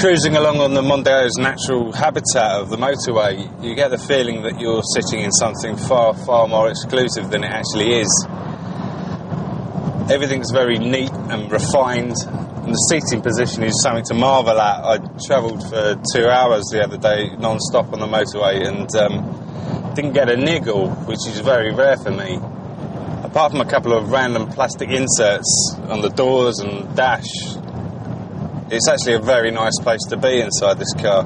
Cruising along on the Mondeo's natural habitat of the motorway, you get the feeling that you're sitting in something far, far more exclusive than it actually is. Everything's very neat and refined, and the seating position is something to marvel at. I travelled for 2 hours the other day, non-stop on the motorway, and didn't get a niggle, which is very rare for me. Apart from a couple of random plastic inserts on the doors and dash, it's actually a very nice place to be inside this car.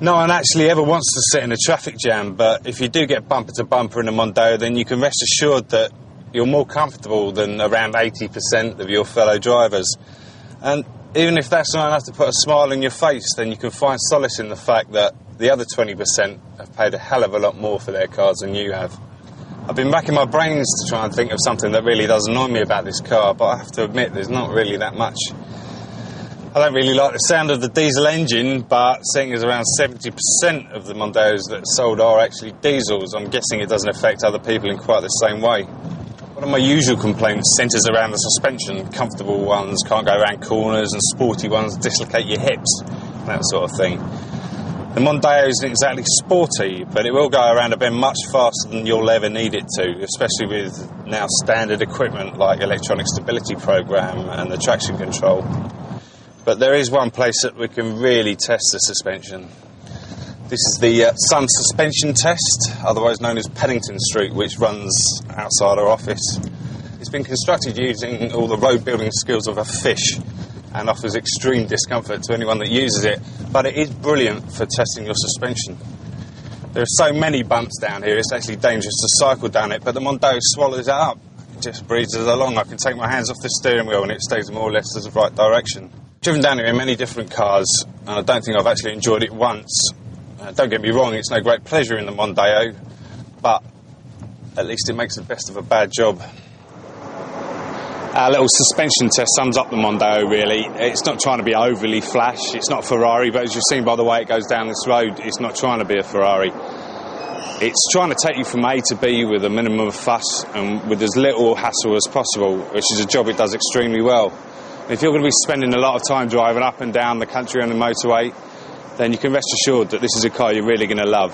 No one actually ever wants to sit in a traffic jam, but if you do get bumper to bumper in a Mondeo, then you can rest assured that you're more comfortable than around 80% of your fellow drivers. And even if that's not enough to put a smile on your face, then you can find solace in the fact that the other 20% have paid a hell of a lot more for their cars than you have. I've been racking my brains to try and think of something that really does annoy me about this car, but I have to admit there's not really that much. I don't really like the sound of the diesel engine, but seeing as around 70% of the Mondeos that are sold are actually diesels, I'm guessing it doesn't affect other people in quite the same way. One of my usual complaints centres around the suspension. Comfortable ones can't go around corners, and sporty ones dislocate your hips, that sort of thing. The Mondeo isn't exactly sporty, but it will go around a bend much faster than you'll ever need it to, especially with now standard equipment like electronic stability program and the traction control. But there is one place that we can really test the suspension. This is the Sun suspension test, otherwise known as Paddington Street, which runs outside our office. It's been constructed using all the road building skills of a fish and offers extreme discomfort to anyone that uses it, but it is brilliant for testing your suspension. There are so many bumps down here, it's actually dangerous to cycle down it, but the Mondeo swallows it up. It just breezes along. I can take my hands off the steering wheel and it stays more or less in the right direction. Driven down here in many different cars, and I don't think I've actually enjoyed it once. Don't get me wrong, it's no great pleasure in the Mondeo, but at least it makes the best of a bad job. Our little suspension test sums up the Mondeo, really. It's not trying to be overly flash, it's not Ferrari, but as you've seen by the way it goes down this road, it's not trying to be a Ferrari. It's trying to take you from A to B with a minimum of fuss and with as little hassle as possible, which is a job it does extremely well. If you're going to be spending a lot of time driving up and down the country on the motorway, then you can rest assured that this is a car you're really going to love.